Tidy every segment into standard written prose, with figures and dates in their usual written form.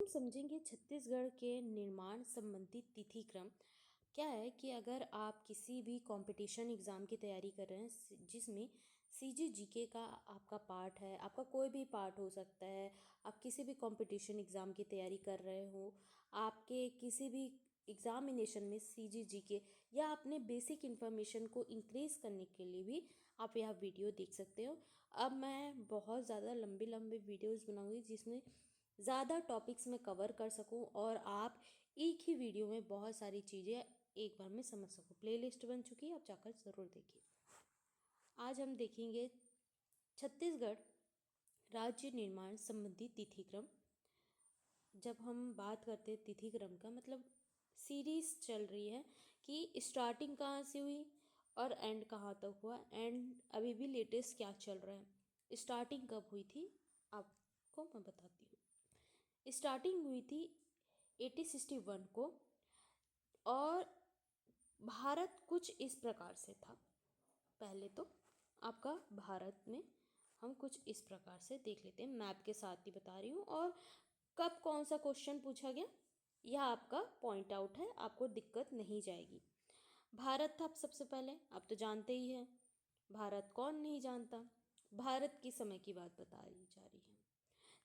हम समझेंगे छत्तीसगढ़ के निर्माण संबंधी तिथि क्रम। क्या है कि अगर आप किसी भी कंपटीशन एग्ज़ाम की तैयारी कर रहे हैं जिसमें सीजीजीके का आपका पार्ट है, आपका कोई भी पार्ट हो सकता है, आप किसी भी कंपटीशन एग्ज़ाम की तैयारी कर रहे हो, आपके किसी भी एग्ज़ामिनेशन में सीजीजीके या अपने बेसिक इन्फॉर्मेशन को इंक्रीज़ करने के लिए भी आप यह वीडियो देख सकते हो। अब मैं बहुत ज़्यादा लंबे लंबे वीडियोज़ बनाऊँगी जिसमें ज़्यादा टॉपिक्स में कवर कर सकूं और आप एक ही वीडियो में बहुत सारी चीज़ें एक बार में समझ सकूं। प्लेलिस्ट बन चुकी है, आप जाकर ज़रूर देखिए। आज हम देखेंगे छत्तीसगढ़ राज्य निर्माण संबंधी तिथि क्रम। जब हम बात करते हैं तिथि क्रम का मतलब सीरीज़ चल रही है कि स्टार्टिंग कहाँ से हुई और एंड कहाँ तक हुआ, एंड अभी भी लेटेस्ट क्या चल रहा है। स्टार्टिंग कब हुई थी आपको मैं बताती हूँ। स्टार्टिंग हुई थी 1861 को और भारत कुछ इस प्रकार से था। पहले तो आपका भारत में हम कुछ इस प्रकार से देख लेते हैं, मैप के साथ ही बता रही हूँ। और कब कौन सा क्वेश्चन पूछा गया यह आपका पॉइंट आउट है, आपको दिक्कत नहीं जाएगी। भारत था सबसे पहले, आप तो जानते ही हैं। भारत कौन नहीं जानता। भारत की समय की बात बताई जा रही है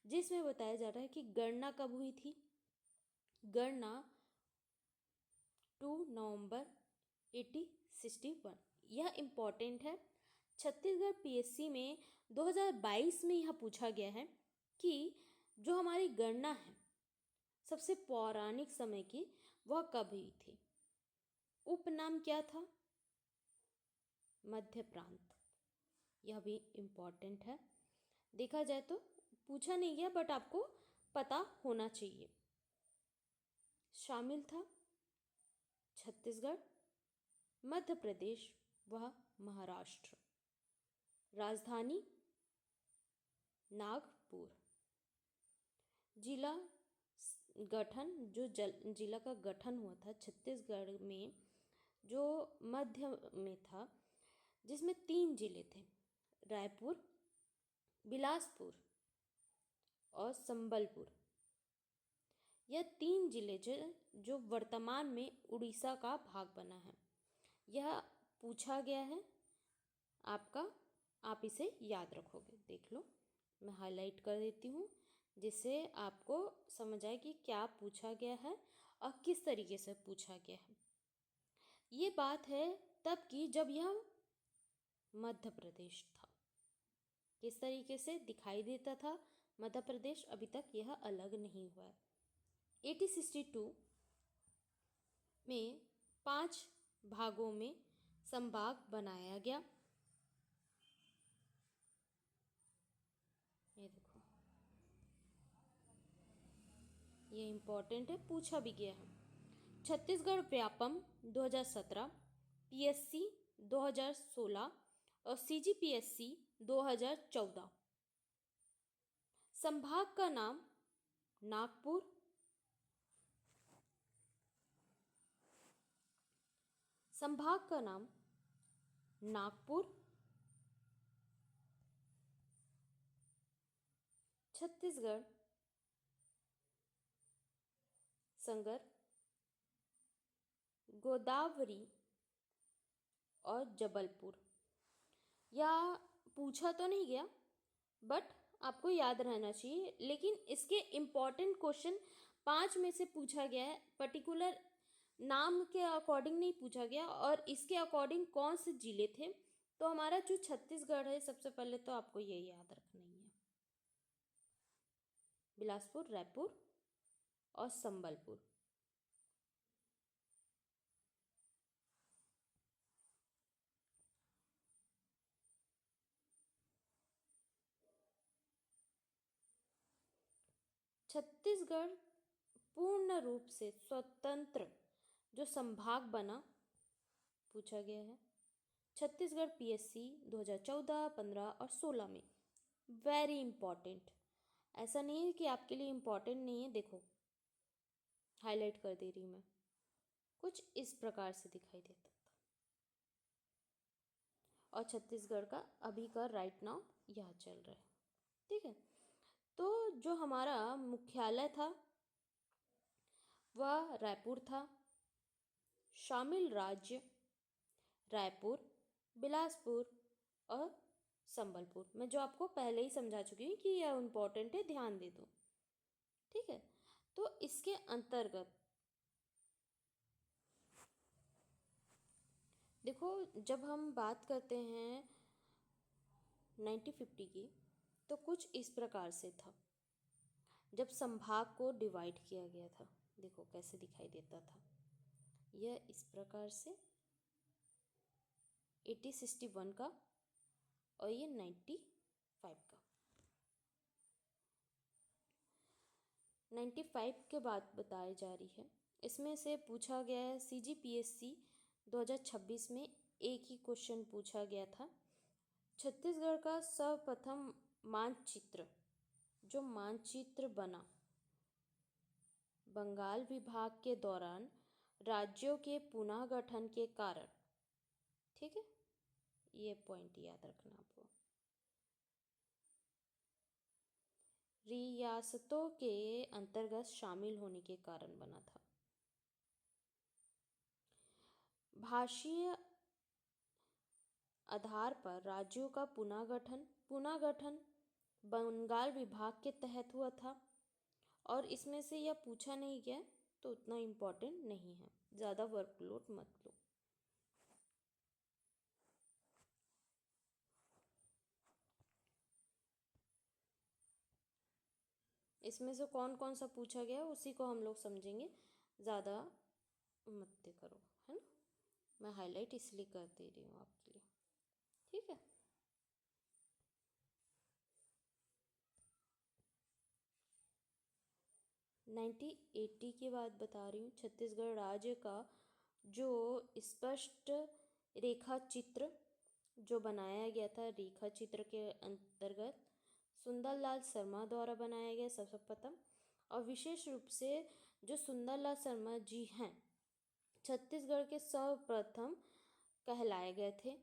जिसमें बताया जा रहा है कि गणना कब हुई थी। गणना 2 नवंबर 1861। यह इम्पॉर्टेंट है। छत्तीसगढ़ पीएससी में 2022 में यह पूछा गया है कि जो हमारी गणना है सबसे पौराणिक समय की वह कब हुई थी। उपनाम क्या था? मध्य प्रांत। यह भी इम्पॉर्टेंट है। देखा जाए तो पूछा नहीं गया बट आपको पता होना चाहिए। शामिल था छत्तीसगढ़, मध्य प्रदेश व महाराष्ट्र। राजधानी नागपुर। जिला गठन जो जिला का गठन हुआ था छत्तीसगढ़ में जो मध्य में था, जिसमें 3 जिले थे, रायपुर, बिलासपुर और संबलपुर। यह 3 जिले जो वर्तमान में उड़ीसा का भाग बना है। यह पूछा गया है आपका, आप इसे याद रखोगे। देख लो, मैं हाईलाइट कर देती हूँ जिससे आपको समझ आए कि क्या पूछा गया है और किस तरीके से पूछा गया है। ये बात है तब की जब यह मध्य प्रदेश था। किस तरीके से दिखाई देता था मध्य प्रदेश, अभी तक यह अलग नहीं हुआ है। 1862 में 5 भागों में संभाग बनाया गया। ये देखो, ये इम्पोर्टेंट है, पूछा भी गया है। छत्तीसगढ़ व्यापम 2017, पीएससी 2016 और सीजीपीएससी 2014। संभाग का नाम नागपुर, संभाग का नाम नागपुर, छत्तीसगढ़, संगर, गोदावरी और जबलपुर। या पूछा तो नहीं गया बट आपको याद रहना चाहिए, लेकिन इसके इम्पॉर्टेंट क्वेश्चन 5 में से पूछा गया है। पर्टिकुलर नाम के अकॉर्डिंग नहीं पूछा गया और इसके अकॉर्डिंग कौन से जिले थे। तो हमारा जो छत्तीसगढ़ है सबसे पहले तो आपको ये याद रखना ही है, बिलासपुर, रायपुर और संबलपुर। छत्तीसगढ़ पूर्ण रूप से स्वतंत्र जो संभाग बना पूछा गया है छत्तीसगढ़ पीएससी 2014, 15 और 16 में। Very important. ऐसा नहीं है कि आपके लिए इम्पॉर्टेंट नहीं है। देखो, हाईलाइट कर दे रही मैं, कुछ इस प्रकार से दिखाई देता था। और छत्तीसगढ़ का अभी का राइट नाउ यह चल रहा है। ठीक है, तो जो हमारा मुख्यालय था वह रायपुर था। शामिल राज्य रायपुर, बिलासपुर और संबलपुर। मैं जो आपको पहले ही समझा चुकी हूँ कि यह इम्पोर्टेंट है, ध्यान दे दो। ठीक है, तो इसके अंतर्गत देखो, जब हम बात करते हैं 1950 की, तो कुछ इस प्रकार से था। जब संभाग को डिवाइड किया गया था, देखो कैसे दिखाई देता था। यह इस प्रकार से 1861 का और ये 95 का। 95 के बाद बताई जा रही है। इसमें से पूछा गया है CGPSC 2026 में एक ही क्वेश्चन पूछा गया था। छत्तीसगढ़ का सर्वप्रथम मानचित्र, जो मानचित्र बना बंगाल विभाग के दौरान राज्यों के पुनः गठन के कारण। ठीक है, ये पॉइंट याद रखना आपको। रियासतों के अंतर्गत शामिल होने के कारण बना था। भाषीय आधार पर राज्यों का पुनर्गठन बंगाल विभाग के तहत हुआ था। और इसमें से यह पूछा नहीं गया, तो उतना इम्पोर्टेंट नहीं है, ज़्यादा वर्कलोड मत लो। इसमें से कौन कौन सा पूछा गया उसी को हम लोग समझेंगे, ज़्यादा मत करो, है ना। मैं हाईलाइट इसलिए कर दे रही हूँ आपके लिए। ठीक है, नाइनटीन 80 की बात बता रही हूँ। छत्तीसगढ़ राज्य का जो स्पष्ट रेखा चित्र जो बनाया गया था, रेखा चित्र के अंतर्गत सुंदरलाल शर्मा द्वारा बनाया गया सबसे प्रथम। और विशेष रूप से जो सुंदरलाल शर्मा जी हैं, छत्तीसगढ़ के सर्वप्रथम कहलाए गए थे।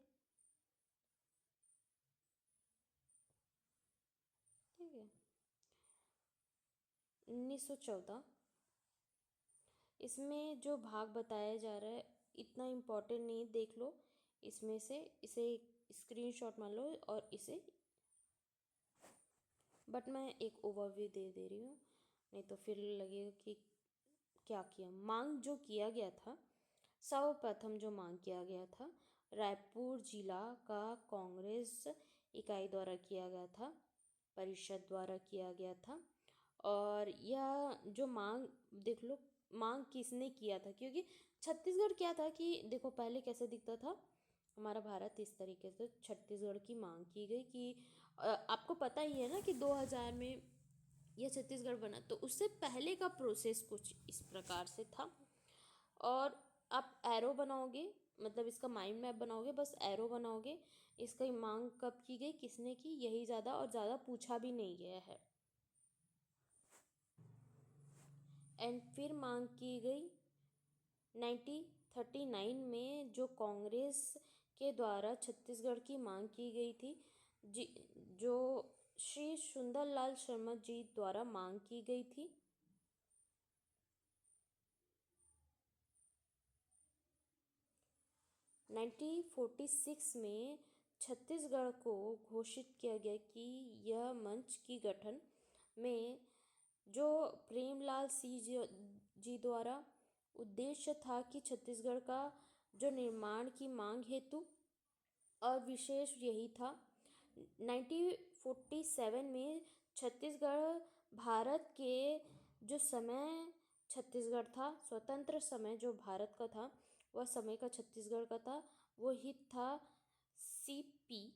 ठीक है, 1914। इसमें जो भाग बताया जा रहा है इतना इम्पोर्टेंट नहीं, देख लो इसमें से, इसे स्क्रीनशॉट मान लो और इसे, बट मैं एक ओवरव्यू दे रही हूँ, नहीं तो फिर लगेगा कि क्या किया। मांग जो किया गया था, सर्वप्रथम जो मांग किया गया था रायपुर जिला का कांग्रेस इकाई द्वारा किया गया था, परिषद द्वारा किया गया था। और यह जो मांग, देख लो मांग किसने किया था, क्योंकि छत्तीसगढ़ क्या था कि देखो पहले कैसे दिखता था हमारा भारत, इस तरीके से छत्तीसगढ़ की मांग की गई कि आपको पता ही है ना कि 2000 में यह छत्तीसगढ़ बना, तो उससे पहले का प्रोसेस कुछ इस प्रकार से था। और आप एरो बनाओगे, मतलब इसका माइंड मैप बनाओगे, बस एरो बनाओगे, इसका मांग कब की गई, किसने की, यही ज़्यादा और ज़्यादा पूछा भी नहीं गया है। एंड फिर मांग की गई 1939 में, जो कांग्रेस के द्वारा छत्तीसगढ़ की मांग की गई थी, जो श्री सुंदरलाल शर्मा जी द्वारा मांग की गई थी। 1946 में छत्तीसगढ़ को घोषित किया गया कि यह मंच की गठन में जो प्रेमलाल सिंह जी द्वारा उद्देश्य था कि छत्तीसगढ़ का जो निर्माण की मांग हेतु, और विशेष यही था। 1947 में छत्तीसगढ़ भारत के जो समय छत्तीसगढ़ था, स्वतंत्र समय जो भारत का था, वह समय का छत्तीसगढ़ का था, वो हित था CP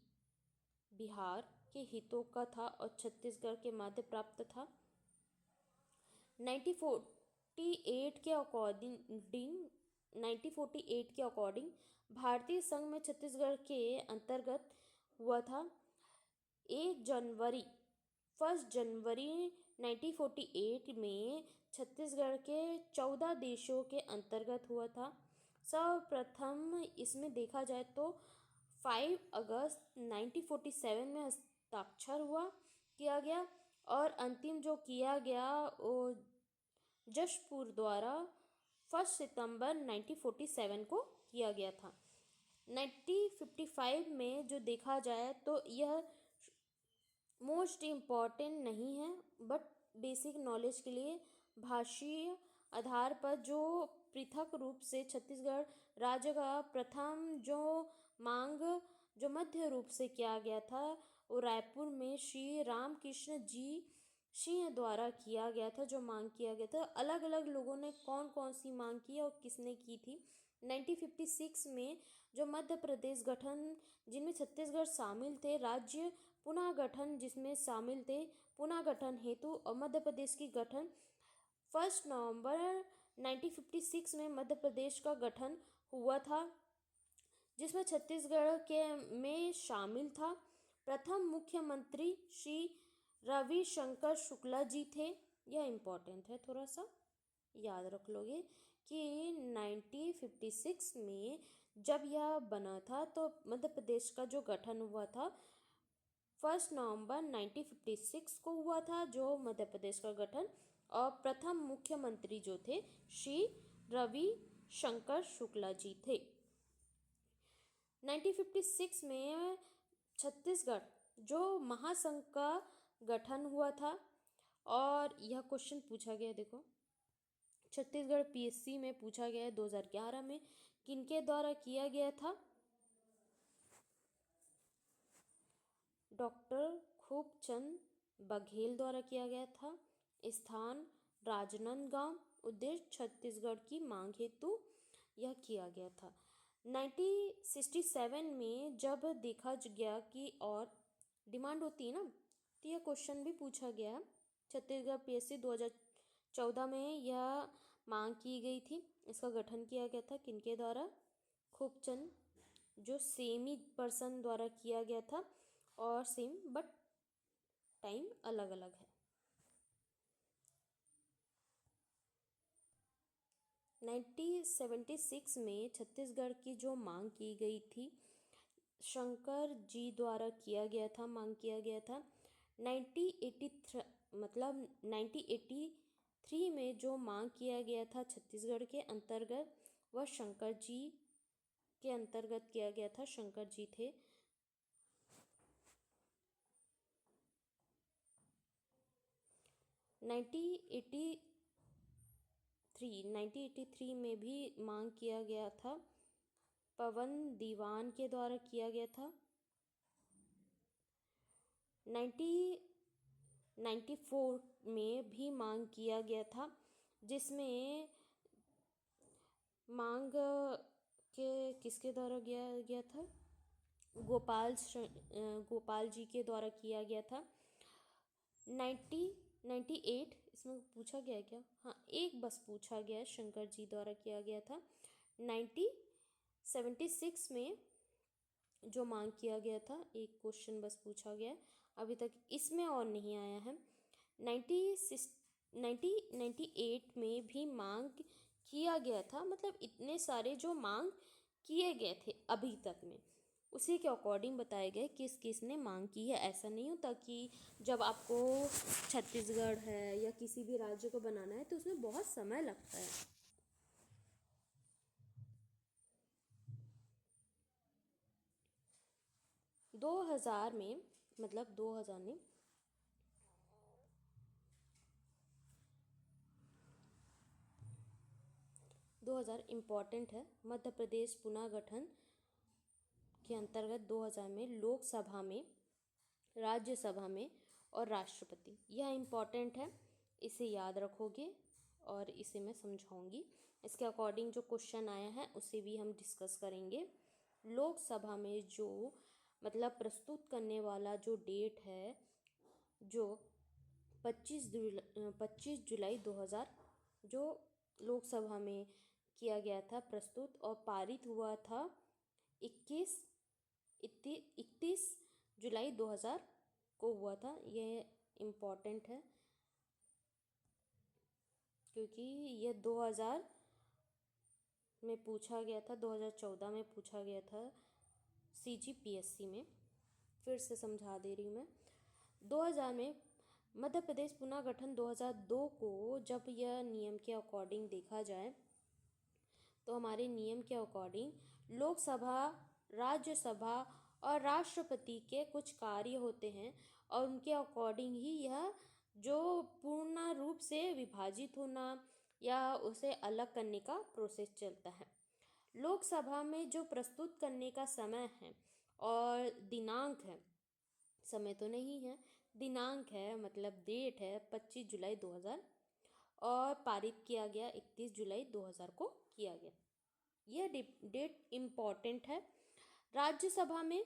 बिहार के हितों का था और छत्तीसगढ़ के माध्य प्राप्त था। 1948 के अकॉर्डिंग भारतीय संघ में छत्तीसगढ़ के अंतर्गत हुआ था। 1 जनवरी 1948 में छत्तीसगढ़ के 14 देशों के अंतर्गत हुआ था। सर्वप्रथम इसमें देखा जाए तो 5 अगस्त 1947 में हस्ताक्षर किया गया, और अंतिम जो किया गया वो जशपुर द्वारा 1 सितंबर 1947 को किया गया था। 1955 में जो देखा जाए तो यह मोस्ट इम्पॉर्टेंट नहीं है, बट बेसिक नॉलेज के लिए भाषीय आधार पर जो पृथक रूप से छत्तीसगढ़ राज्य का प्रथम जो मांग जो मध्य रूप से किया गया था वो रायपुर में श्री रामकृष्ण जी सिंह द्वारा किया गया था। जो मांग किया गया था, अलग अलग लोगों ने कौन कौन सी मांग की और किसने की थी। 1956 में जो मध्य प्रदेश गठन जिनमें छत्तीसगढ़ शामिल थे, राज्य पुनः गठन जिसमें शामिल थे, पुनः गठन हेतु और मध्य प्रदेश की गठन 1 नवंबर 1956 में मध्य प्रदेश का गठन हुआ था, जिसमें छत्तीसगढ़ के में शामिल था। प्रथम मुख्यमंत्री श्री रविशंकर शुक्ला जी थे। यह इम्पोर्टेंट है, थोड़ा सा याद रख लोगे कि 1956 में जब यह बना था तो मध्य प्रदेश का जो गठन हुआ था 1 नवंबर 1956 को हुआ था, जो मध्य प्रदेश का गठन। और प्रथम मुख्यमंत्री जो थे श्री रविशंकर शुक्ला जी थे। 1956 में छत्तीसगढ़ जो महासंघ का गठन हुआ था, और यह क्वेश्चन पूछा गया, देखो छत्तीसगढ़ पीएससी में पूछा गया है 2011 में, किनके द्वारा किया गया था? डॉक्टर खूबचंद बघेल द्वारा किया गया था। स्थान राजनांदगांव। उद्देश्य छत्तीसगढ़ की मांग हेतु यह किया गया था। 1967 में जब देखा गया कि और डिमांड होती है ना, तो यह क्वेश्चन भी पूछा गया। छत्तीसगढ़ पीएससी 2014 में यह मांग की गई थी। इसका गठन किया गया था किनके द्वारा? खूबचंद जो सेम ही पर्सन द्वारा किया गया था, और सेम बट टाइम अलग अलग है। 1976 में छत्तीसगढ़ की जो मांग की गई थी शंकर जी द्वारा किया गया था, मांग किया गया था। 1983 में जो मांग किया गया था छत्तीसगढ़ के अंतर्गत, वह शंकर जी के अंतर्गत किया गया था। शंकर जी थे। 1983 में भी मांग किया गया था, पवन दीवान के द्वारा किया गया था। 1994 में भी मांग किया गया था, जिसमें मांग के किसके द्वारा किया गया था? गोपाल जी के द्वारा किया गया था। 1998 इसमें पूछा गया है क्या? हाँ, एक बस पूछा गया है, शंकर जी द्वारा किया गया था। 1976 में जो मांग किया गया था, एक क्वेश्चन बस पूछा गया, अभी तक इसमें और नहीं आया है। 1998 में भी मांग किया गया था, मतलब इतने सारे जो मांग किए गए थे अभी तक में, उसी के अकॉर्डिंग बताया गया किस किस ने मांग की है। ऐसा नहीं होता कि जब आपको छत्तीसगढ़ है या किसी भी राज्य को बनाना है तो उसमें बहुत समय लगता है। दो हजार में, मतलब 2000 में 2000 इम्पॉर्टेंट है। मध्य प्रदेश पुनः गठन के अंतर्गत 2000 में लोकसभा में, राज्यसभा में और राष्ट्रपति, यह इम्पॉर्टेंट है, इसे याद रखोगे और इसे मैं समझाऊंगी। इसके अकॉर्डिंग जो क्वेश्चन आया है उसे भी हम डिस्कस करेंगे। लोकसभा में जो मतलब प्रस्तुत करने वाला जो डेट है, जो 25 जुलाई 2000 जो लोकसभा में किया गया था प्रस्तुत, और पारित हुआ था 31 जुलाई 2000 को हुआ था। यह इम्पॉर्टेंट है क्योंकि यह 2000 में पूछा गया था, 2014 में पूछा गया था CGPSC में। फिर से समझा दे रही हूँ मैं। 2000 में मध्य प्रदेश पुनः गठन 2002 को जब यह नियम के अकॉर्डिंग देखा जाए तो हमारे नियम के अकॉर्डिंग लोकसभा, राज्यसभा और राष्ट्रपति के कुछ कार्य होते हैं और उनके अकॉर्डिंग ही यह जो पूर्ण रूप से विभाजित होना या उसे अलग करने का प्रोसेस चलता है। लोकसभा में जो प्रस्तुत करने का समय है और दिनांक है, समय तो नहीं है, दिनांक है, मतलब डेट है 25 जुलाई 2000 और पारित किया गया 31 जुलाई 2000 को किया गया। यह डेट इम्पॉर्टेंट है। राज्यसभा में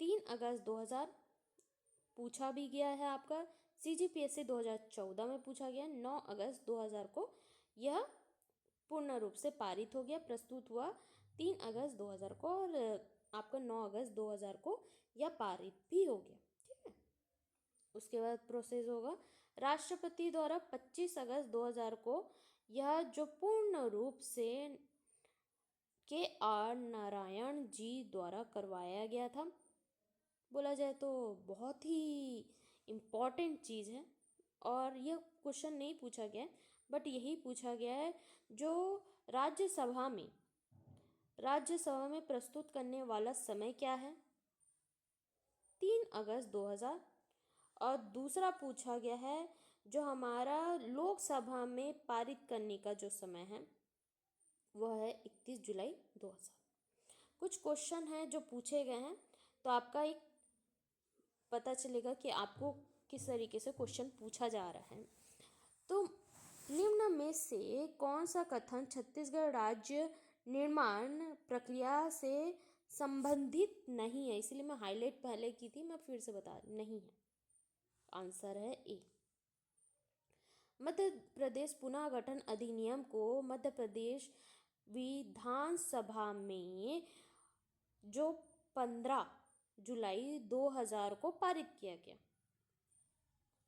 3 अगस्त 2000 पूछा भी गया है आपका। CGPSC 2014 में पूछा गया। 9 अगस्त 2000 को यह पूर्ण रूप से पारित हो गया, प्रस्तुत हुआ 3 अगस्त 2000 को और आपका 9 अगस्त 2000 को यह पारित भी हो गया। ठीक है, उसके बाद प्रोसेस होगा राष्ट्रपति द्वारा 25 अगस्त 2000 को यह जो पूर्ण रूप से KR नारायण जी द्वारा करवाया गया था। बोला जाए तो बहुत ही इम्पॉर्टेंट चीज़ है और यह क्वेश्चन नहीं पूछा गया है, बट यही पूछा गया है जो राज्यसभा में प्रस्तुत करने वाला समय क्या है, 3 अगस्त 2000। और दूसरा पूछा गया है जो हमारा लोकसभा में पारित करने का जो समय है वह है 31 जुलाई 2000। कुछ क्वेश्चन हैं जो पूछे गए हैं, तो आपका एक पता चलेगा कि आपको किस तरीके से क्वेश्चन पूछा जा रहा है। तो निम्न में से कौन सा कथन छत्तीसगढ़ राज्य निर्माण प्रक्रिया से संबंधित नहीं है, इसलिए मैं हाईलाइट पहले की थी, मैं फिर से बता नहीं है। आंसर है ए। मध्य प्रदेश पुनः गठन अधिनियम को मध्य प्रदेश विधानसभा में जो 15 जुलाई 2000 को पारित किया गया।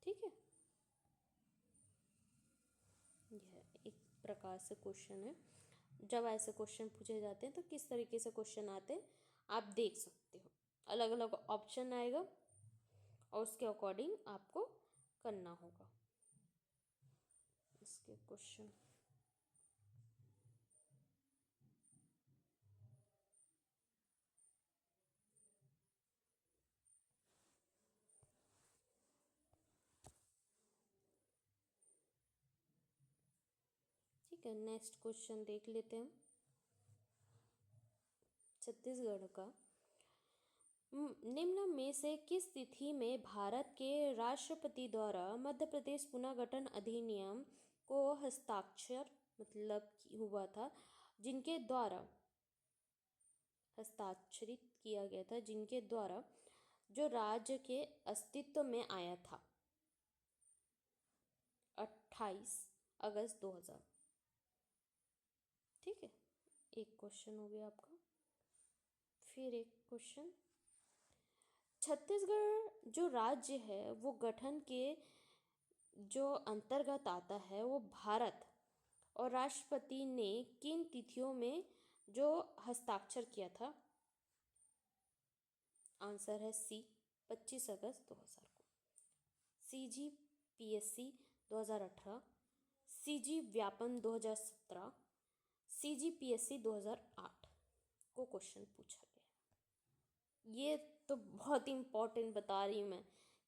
ठीक है, यह एक प्रकार से क्वेश्चन है। जब ऐसे क्वेश्चन पूछे जाते हैं तो किस तरीके से क्वेश्चन आते हैं आप देख सकते हो। अलग अलग ऑप्शन आएगा और उसके अकॉर्डिंग आपको करना होगा इसके क्वेश्चन। ठीक है, नेक्स्ट क्वेश्चन देख लेते हैं छत्तीसगढ़ का। निम्न में से किस तिथि में भारत के राष्ट्रपति द्वारा मध्य प्रदेश पुनः गठन अधिनियम को हस्ताक्षर मतलब हुआ था, जिनके द्वारा हस्ताक्षरित किया गया था, जिनके द्वारा जो राज्य के अस्तित्व में आया था 28 अगस्त 2000। ठीक है, एक क्वेश्चन हो गया आपका। फिर एक क्वेश्चन, छत्तीसगढ़ जो राज्य है वो गठन के जो अंतर्गत आता है वो भारत और राष्ट्रपति ने किन तिथियों में जो हस्ताक्षर किया था। आंसर है सी, 25 अगस्त 2000 को। CGPSC 2018, CG व्यापम 2017, CGPSC 2008 को क्वेश्चन पूछा गया। ये तो बहुत इम्पोर्टेंट बता रही हूँ मैं,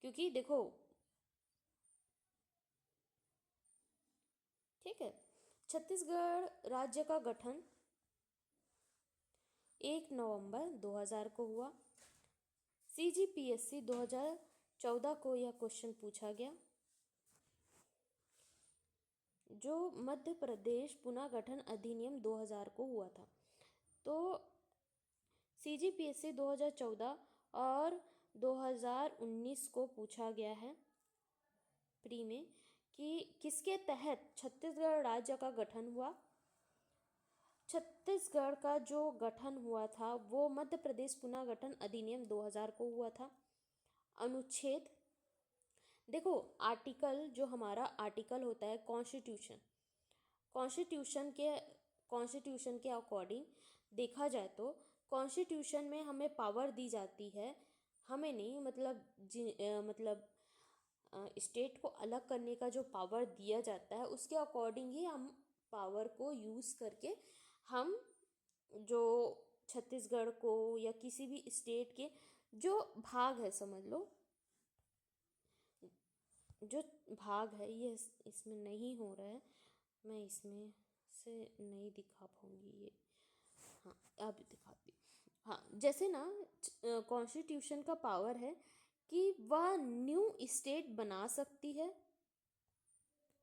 क्योंकि देखो, ठीक है, छत्तीसगढ़ राज्य का गठन 1 नवंबर 2000 को हुआ। CGPSC 2014 को यह क्वेश्चन पूछा गया। जो मध्य प्रदेश पुनः गठन अधिनियम 2000 को हुआ था, तो CGPSC 2014 और 2019 को पूछा गया है प्री में कि किसके तहत छत्तीसगढ़ राज्य का गठन हुआ। छत्तीसगढ़ का जो गठन हुआ था वो मध्य प्रदेश पुनः गठन अधिनियम 2000 को हुआ था। अनुच्छेद, देखो आर्टिकल, जो हमारा आर्टिकल होता है कॉन्स्टिट्यूशन के अकॉर्डिंग देखा जाए तो कॉन्स्टिट्यूशन में हमें पावर दी जाती है हमें नहीं, मतलब मतलब स्टेट को अलग करने का जो पावर दिया जाता है उसके अकॉर्डिंग ही हम पावर को यूज़ करके हम जो छत्तीसगढ़ को या किसी भी स्टेट के जो भाग है, समझ लो जो भाग है, ये इसमें नहीं हो रहा है, मैं इसमें से नहीं दिखा पाऊंगी ये। हाँ, अब दिखाती हूँ। हाँ, जैसे ना कॉन्स्टिट्यूशन का पावर है कि वह न्यू स्टेट बना सकती है,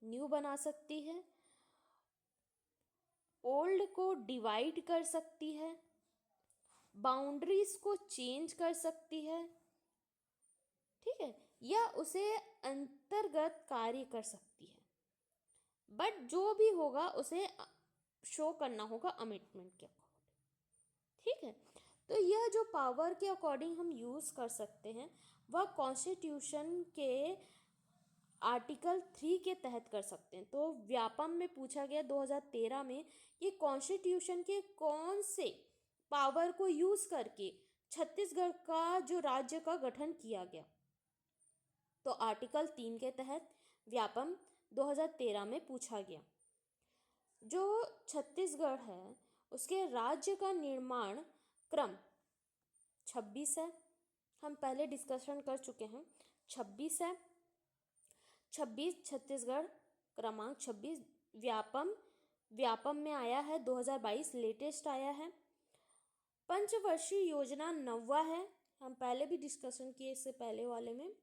न्यू बना सकती है, ओल्ड को डिवाइड कर सकती है, बाउंड्रीज को चेंज कर सकती है, ठीक है, या उसे अंतर्गत कार्य कर सकती है। बट जो भी होगा उसे शो करना होगा अमेंडमेंट के अकॉर्डिंग, ठीक है। तो यह जो पावर के अकॉर्डिंग हम यूज़ कर सकते हैं वह कॉन्स्टिट्यूशन के आर्टिकल 3 के तहत कर सकते हैं। तो व्यापम में पूछा गया 2013 में कि कॉन्स्टिट्यूशन के कौन से पावर को यूज़ करके छत्तीसगढ़ का जो राज्य का गठन किया गया। तो आर्टिकल 3 के तहत व्यापम 2013 में पूछा गया। जो छत्तीसगढ़ है उसके राज्य का निर्माण क्रम 26 है, हम पहले डिस्कशन कर चुके हैं। 26 है, 26 छत्तीसगढ़ क्रमांक 26 व्यापम व्यापम में आया है 2022, लेटेस्ट आया है। पंचवर्षीय योजना 9वां है, हम पहले भी डिस्कशन किए इससे पहले वाले में।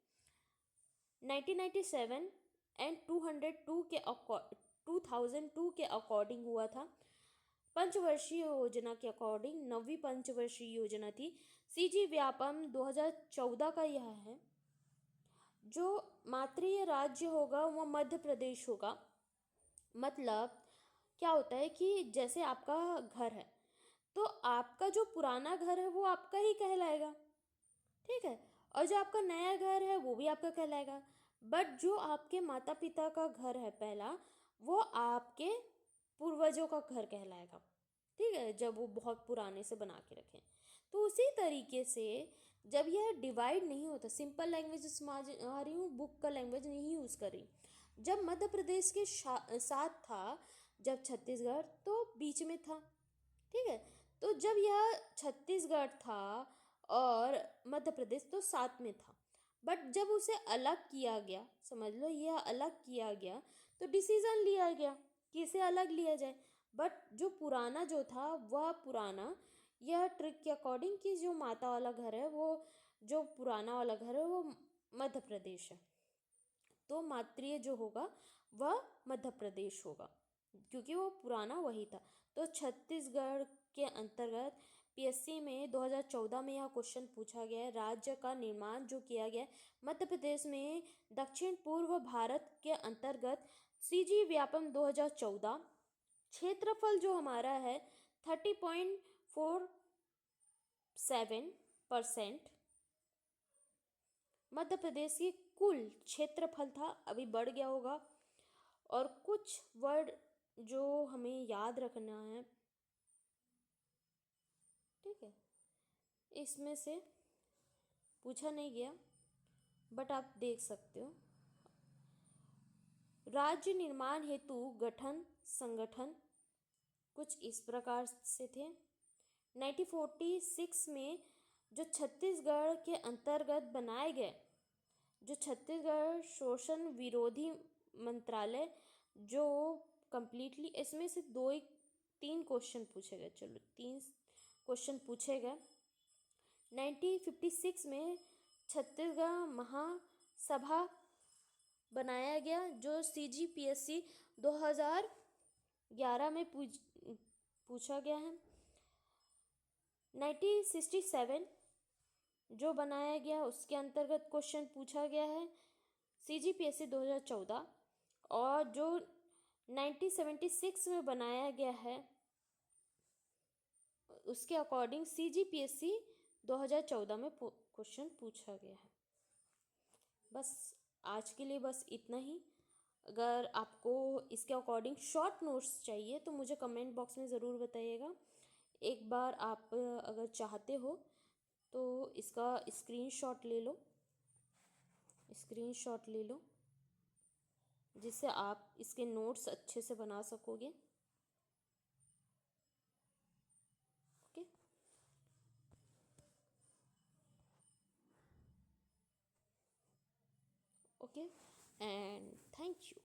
1997 एंड 2002 के अकॉर्डिंग हुआ था। पंचवर्षीय योजना के अकॉर्डिंग 9वीं पंचवर्षीय योजना थी। सीजी व्यापम 2014 का यह है। जो मातृ राज्य होगा वह मध्य प्रदेश होगा। मतलब क्या होता है कि जैसे आपका घर है तो आपका जो पुराना घर है वो आपका ही कहलाएगा, ठीक है, और जो आपका नया घर है वो भी आपका कहलाएगा। बट जो आपके माता पिता का घर है पहला, वो आपके पूर्वजों का घर कहलाएगा, ठीक है, जब वो बहुत पुराने से बना के रखें। तो उसी तरीके से जब यह डिवाइड नहीं होता, सिंपल लैंग्वेज समझ आ रही हूँ, बुक का लैंग्वेज नहीं यूज़ कर रही। जब मध्य प्रदेश के साथ था, जब छत्तीसगढ़ तो बीच में था, ठीक है। तो जब यह छत्तीसगढ़ था और मध्य प्रदेश तो साथ में था, बट जब उसे अलग किया गया, समझ लो यह अलग किया गया, तो डिसीजन लिया गया कि इसे अलग लिया जाए। बट जो पुराना जो था वह पुराना, यह ट्रिक के अकॉर्डिंग कि जो माता वाला घर है वो, जो पुराना वाला घर है वो मध्य प्रदेश है, तो मातृ जो होगा वह मध्य प्रदेश होगा क्योंकि वो पुराना वही था। तो छत्तीसगढ़ के अंतर्गत पीएससी में 2014 में यह क्वेश्चन पूछा गया है। राज्य का निर्माण जो किया गया है मध्य प्रदेश में दक्षिण पूर्व भारत के अंतर्गत सीजी व्यापम 2014। क्षेत्रफल जो हमारा है 30.47%। मध्य प्रदेश की कुल क्षेत्रफल था, अभी बढ़ गया होगा। और कुछ वर्ड जो हमें याद रखना है, ठीक है, इसमें से पूछा नहीं गया बट आप देख सकते हो। राज्य निर्माण हेतु गठन संगठन कुछ इस प्रकार से थे। 1946 में जो छत्तीसगढ़ के अंतर्गत बनाए गए जो छत्तीसगढ़ शोषण विरोधी मंत्रालय, जो कंप्लीटली इसमें से 3 क्वेश्चन पूछे गए, चलो 3 क्वेश्चन पूछे गए। 1956 में छत्तीसगढ़ महासभा बनाया गया जो CGPSC 2011 में पूछा गया है। 1967 जो बनाया गया उसके अंतर्गत क्वेश्चन पूछा गया है CGPSC 2014। और जो 1976 में बनाया गया है उसके अकॉर्डिंग CGPSC 2014 में क्वेश्चन पूछा गया है। बस आज के लिए बस इतना ही। अगर आपको इसके अकॉर्डिंग शॉर्ट नोट्स चाहिए तो मुझे कमेंट बॉक्स में ज़रूर बताइएगा। एक बार आप अगर चाहते हो तो इसका स्क्रीनशॉट ले लो, स्क्रीनशॉट ले लो, जिससे आप इसके नोट्स अच्छे से बना सकोगे। Okay. Okay, and thank you.